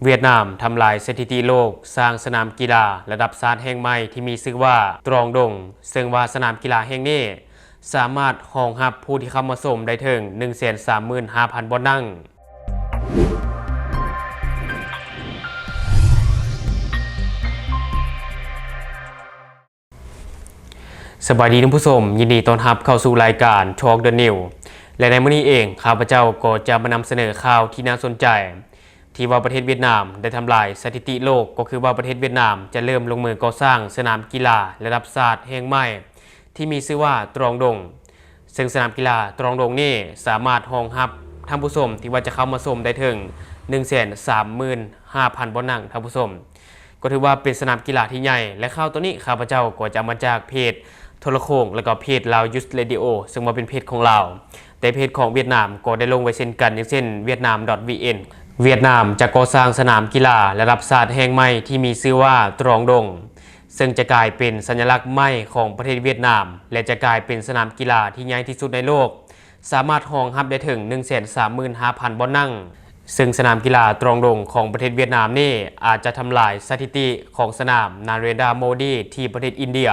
เวียดนามทำลายสถิติโลกสร้างสนามกีฬาระดับชาติแห่งใหม่ที่มีชื่อว่าตรองดงซึ่งว่าสนามกีฬาแห่งนี้สามารถรองรับผู้ที่เข้ามาชมได้ถึง 135,000 บ่อนั่งสวัสดีท่านผู้ชมยินดีต้อนรับเข้าสู่รายการ Talk the New และในมื้อนี้เองข้าพเจ้าก็จะมานำเสนอข่าวที่น่าสนใจที่ว่าประเทศเวียดนามได้ทำลายสถิติโลกก็คือว่าประเทศเวียดนามจะเริ่มลงมือก่อสร้างสนามกีฬาระดับชาติแห่งใหม่ที่มีชื่อว่าตรองดงซึ่งสนามกีฬาตรองดงนี้สามารถรองรับท่านผู้ชมที่ว่าจะเข้ามาชมได้ถึง 135,000 บ่อนั่งท่านผู้ชมก็ถือว่าเป็นสนามกีฬาที่ใหญ่และข่าวตัวนี้ข้าพเจ้าก็จะมาจากเพจโทรโขงและก็เพจลาวยูสเรดิโอซึ่งมาเป็นเพจของเราแต่เพจของเวียดนามก็ได้ลงไว้เช่นกันอย่างเช่น vietnam.vn เวียดนามจะก่อสร้างสนามกีฬาระดับชาติแห่งใหม่ที่มีชื่อว่าตรองดงซึ่งจะกลายเป็นสัญลักษณ์ใหม่ของประเทศเวียดนามและจะกลายเป็นสนามกีฬาที่ใหญ่ที่สุดในโลกสามารถรองรับได้ถึง 135,000 บ่อนั่งซึ่งสนามกีฬาตรองดงของประเทศเวียดนามนี่อาจจะทำลายสถิติของสนามนาเรดาโมดีที่ประเทศอินเดีย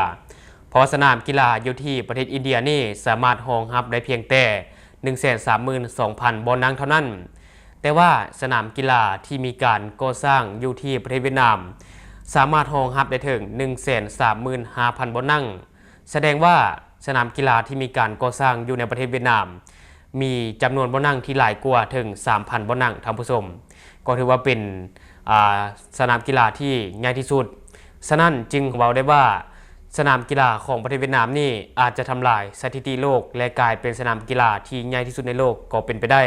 เพราะสนามกีฬาอยู่ที่ประเทศอินเดียนี่สามารถรองรับได้เพียงแต่ 132,000 บ่อนั่งเท่านั้นแต่ว่าสนามกีฬาที่มีการก่อสร้างอยู่ที่ประเทศเวียดนามสามารถรองรับได้ถึง 135,000 บ่อนั่งแสดงว่าสนามกีฬาที่มีการก่อสร้างอยู่ในประเทศเวียดนามมีจำนวนบ่อนั่งที่หลายกว่าถึง 3,000 บ่อนั่งท่านผู้ชมก็ถือว่าเป็นสนามกีฬาที่ใหญ่ที่สุดฉะนั้นจึงเว้าได้ว่าสนามกีฬาของประเทศเวียดนามนี่อาจจะทำลายสถิติโลกและกลายเป็นสนามกีฬาที่ใหญ่ที่สุดในโลกก็เป็นไปได้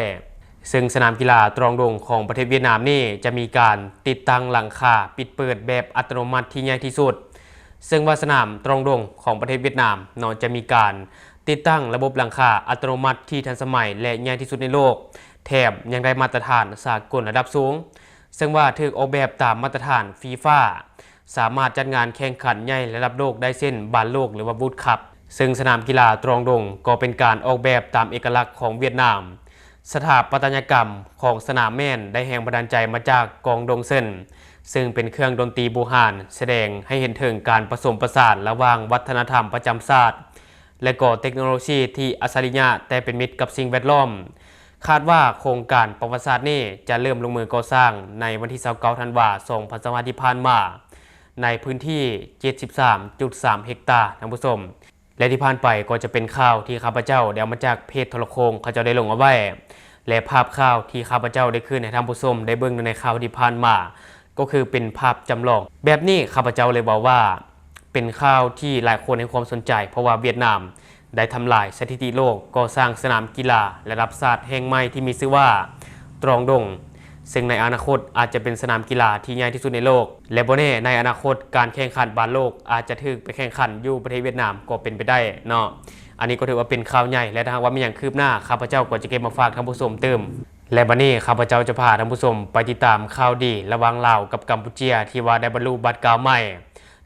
ซึ่งสนามกีฬาตรองดงของประเทศเวียดนามนี่จะมีการติดตั้งหลังคาปิดเปิดแบบอัตโนมัติที่ใหญ่ที่สุดซึ่งว่าสนามตรองดงของประเทศเวียดนามนอกจะมีการติดตั้งระบบหลังคาอัตโนมัติที่ทันสมัยและใหญ่ที่สุดในโลกแถมยังได้มาตรฐานสากลระดับสูงซึ่งว่าถูกออกแบบตามมาตรฐานฟีฟ่าสามารถจัดงานแข่งขันใหญ่ระดับโลกได้เช่นบาลโลกหรือว่าวูดคัพซึ่งสนามกีฬาตรองดงก็เป็นการออกแบบตามเอกลักษณ์ของเวียดนามสถาปัตยกรรมของสนามแม่นได้แรงบันดาลใจมาจากกองดงเซินซึ่งเป็นเครื่องดนตรีบูฮานแสดงให้เห็นถึงการผสมผสานระหว่างวัฒนธรรมประจำชาติและก็เทคโนโลยีที่อัจฉริยะแต่เป็นมิตรกับสิ่งแวดล้อมคาดว่าโครงการประวัติศาสตร์นี้จะเริ่มลงมือก่อสร้างในวันที่29ธันวาคม2025ที่ผ่านมาในพื้นที่ 73.3 เฮกตาร์ท่านผู้ชมและที่ผ่านไปก็จะเป็นข่าวที่ข้าพเจ้าได้เอามาจากเพจโทรโขงเขาจะได้ลงเอาไว้และภาพข่าวที่ข้าพเจ้าได้ขึ้นให้ท่านผู้ชมได้เบิ่งในข่าวที่ผ่านมาก็คือเป็นภาพจำลองแบบนี้ข้าพเจ้าเลยบอกว่าเป็นข่าวที่หลายคนให้ความสนใจเพราะว่าเวียดนามได้ทำลายสถิติโลกก่อสร้างสนามกีฬาระดับชาติแห่งใหม่ที่มีชื่อว่าตรองดงซึ่งในอนาคตอาจจะเป็นสนามกีฬาที่ใหญ่ที่สุดในโลกและบ่แน่ในอนาคตการแข่งขันบาลโลกอาจจะถูกไปแข่งขันอยู่ประเทศเวียดนามก็เป็นไปได้เนาะอันนี้ก็ถือว่าเป็นข่าวใหญ่และถ้าว่ามีอย่างคืบหน้าข้าพเจ้าก็จะเก็บมาฝากท่านผู้ชมเติมและบัดนี้ข้าพเจ้าจะพาท่านผู้ชมไปติดตามข่าวดีระหว่างลาวกับกัมพูชีที่ว่าได้บรรลุบัตรกาวใหม่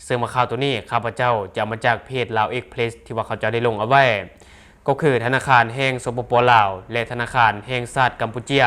ซึ่งมาข่าวตัวนี้ข้าพเจ้าจะมาจากเพจลาวเอ็กเพรสที่ว่าเขาจะได้ลงเอาไว้ก็คือธนาคารแห่งสปป.ลาวและธนาคารแห่งชาติกัมพูชี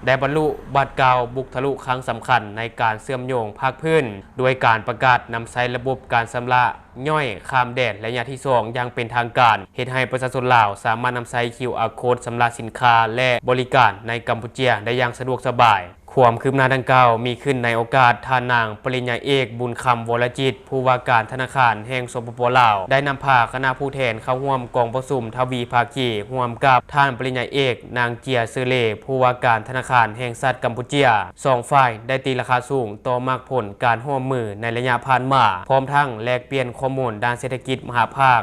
ได้บรรลุบัตรเก่าบุกทะลุครั้งสำคัญในการเชื่อมโยงภาคพื้นด้วยการประกาศนำใช้ระบบการชำระย่อยข้ามแดนระยะที่2อย่างเป็นทางการเฮ็ดให้ประชาชนลาวสามารถนำใช้ QR Code ชำระสินค้าและบริการในกัมพูชีได้อย่างสะดวกสบายความคืบหน้าดังกล่าวมีขึ้นในโอกาสท่านนางปริญญาเอกบุญคำวรจิตผู้ว่าการธนาคารแห่งสปป.ลาวได้นำพาคณะผู้แทนเข้าร่วมกองประชุมทวีภาคีร่วมกับท่านปริญญาเอกนางเจียซือเลผู้ว่าการธนาคารแห่งชาติกัมพูชีสองฝ่ายได้ตีราคาสูงต่อมากผลการร่วมมือในระยะผ่านมาพร้อมทั้งแลกเปลี่ยนข้อมูลด้านเศรษฐกิจมหาภาค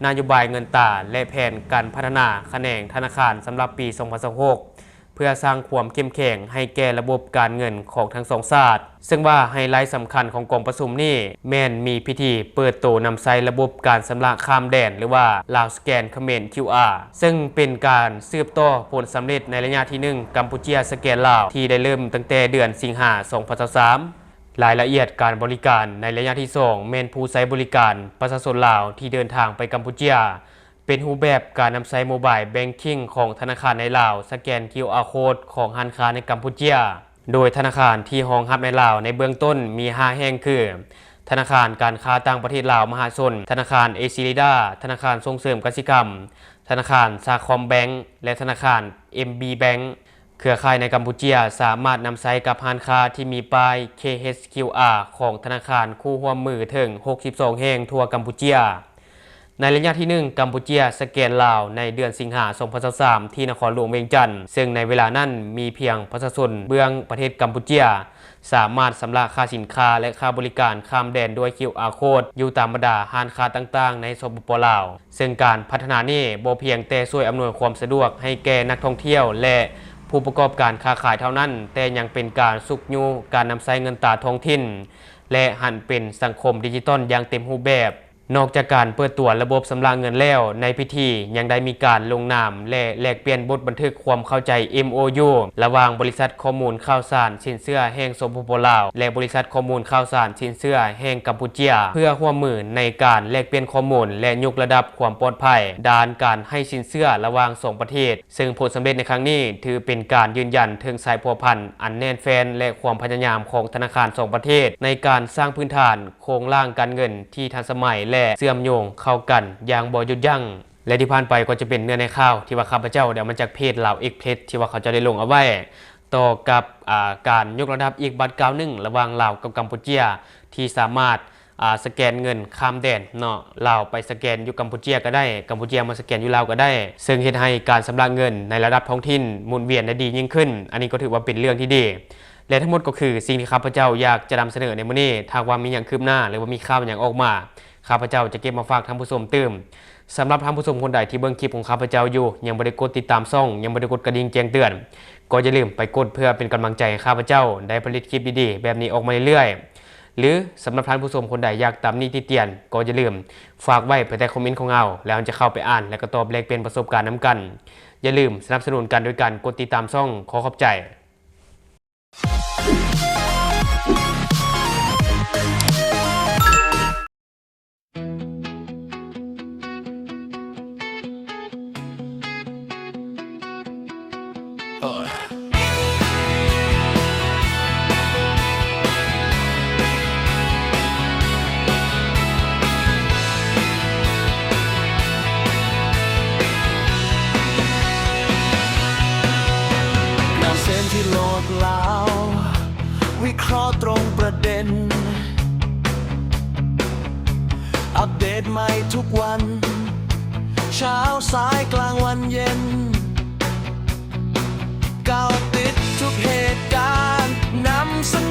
นโยบายเงินตราและแผนการพัฒนาแขนงธนาคารสำหรับปี 2026เพื่อสร้างความเข้มแข็งให้แก่ระบบการเงินของทั้งสองชาติซึ่งว่าไฮไลท์สำคัญของกองประชุมนี้แม่นมีพิธีเปิดโตนำใช้ระบบการชำระข้ามแดนหรือว่า Lao Scan Khmer QR ซึ่งเป็นการสืบต่อผลสำเร็จในระยะที่1กัมพูชีสแกนลาวที่ได้เริ่มตั้งแต่เดือนสิงหาคม 2023รายละเอียดการบริการในระยะที่2แม่นผู้ใช้บริการประชาชนลาวที่เดินทางไปกัมพูชีเป็นรูปแบบการนำใช้โมบายแบงกิ้งของธนาคารในลาวสแกน QR Code ของธนาคารในกัมพูชี โดยธนาคารที่รองรับในลาวในเบื้องต้นมี5แห่งคือธนาคารการค้าต่างประเทศลาวมหาชนธนาคารเอซิลิดาธนาคารส่งเสริมกสิกรรมธนาคารซาคอมแบงก์และธนาคาร MB Bank เครือข่ายในกัมพูชีสามารถนำใช้กับร้านค้าที่มีป้าย KHQR ของธนาคารคู่ร่วมมือถึง62แห่งทั่วกัมพูชีในระยะที่ 1 กัมพูชีสแกนลาวในเดือนสิงหาคม 2023 ที่นครหลวงเวียงจันทน์ซึ่งในเวลานั้นมีเพียงประชาชนเบื้องประเทศกัมพูชีสามารถชำระค่าสินค้าและค่าบริการข้ามแดนด้วย QR Code อยู่ตามบรรดาร้านค้าต่างๆในสปป.ลาวซึ่งการพัฒนานี้บ่เพียงแต่ช่วยอำนวยความสะดวกให้แก่นักท่องเที่ยวและผู้ประกอบการค้าขายเท่านั้นแต่ยังเป็นการสุกยูการนำใช้เงินตราท้องถิ่นและหันเป็นสังคมดิจิตอลอย่างเต็มรูปแบบนอกจากการเปิดตัวระบบชำระเงินแล้วในพิธียังได้มีการลงนามและแลกเปลี่ยนบทบันทึกความเข้าใจ MOU ระหว่างบริษัทข้อมูลข่าวสารสินเชื่อแห่งสปป.ลาวและบริษัทข้อมูลข่าวสารสินเชื่อแห่งกัมพูชีเพื่อร่วมมือในการแลกเปลี่ยนข้อมูลและยกระดับความปลอดภัยด้านการให้สินเชื่อระหว่าง2ประเทศซึ่งผลสำเร็จในครั้งนี้ถือเป็นการยืนยันถึงสายพัวพันอันแน่นแฟ้นและความพยายามของธนาคาร2ประเทศในการสร้างพื้นฐานโครงร่างการเงินที่ทันสมัยและเชื่อมโยงเข้ากันอย่างบ่หยุดยั้งและที่ผ่านไปก็จะเป็นเนื้อในข่าวที่ว่าข้าพเจ้าเดี๋ยวมันจากเพจลาวเอ็กเพจที่ว่าเขาจะได้ลงเอาไว้ต่อกับการยกระดับอีกบัตร91ระหว่างลาวกับกัมพูชีที่สามารถสแกนเงินข้ามแดนเนาะลาวไปสแกนอยู่กัมพูชีก็ได้กัมพูชีมาสแกนอยู่ลาวก็ได้ซึ่งเฮ็ดให้การชำระเงินในระดับท้องถิ่นหมุนเวียนได้ดียิ่งขึ้นอันนี้ก็ถือว่าเป็นเรื่องที่ดีและทั้งหมดก็คือสิ่งที่ข้าพเจ้าอยากจะนำเสนอในมื้อนี้ถ้าว่ามีอย่างคืบหน้าหรือว่ามีข่าวอย่างออกมาข้าพเจ้าจะเก็บมาฝากท่านผู้ชมตื่มสำหรับท่านผู้ชมคนใดที่เบิ่งคลิปของข้าพเจ้าอยู่ยังบ่ได้กดติดตามช่องยังบ่ได้กดกระดิ่งแจ้งเตือนก็อย่าลืมไปกดเพื่อเป็นกำลังใจให้ข้าพเจ้าได้ผลิตคลิปดีๆแบบนี้ออกมาเรื่อยๆหรือสำหรับท่านผู้ชมคนใดอยากตามนี้ติเตียนก็อย่าลืมฝากไว้ภายใต้คอมเมนต์ของเราแล้วจะเข้าไปอ่านและก็ตอบแลกเปลี่ยนประสบการณ์นํกันอย่าลืมสนับสนุนกันโดยการกดติดตามช่องขอขอบใจที่โลดลาววิเคราะห์ตรงประเด็นอัปเดตใหม่ทุกวันเช้าสายกลางวันเย็นเกาติดทุกเหตุการณ์นำเสน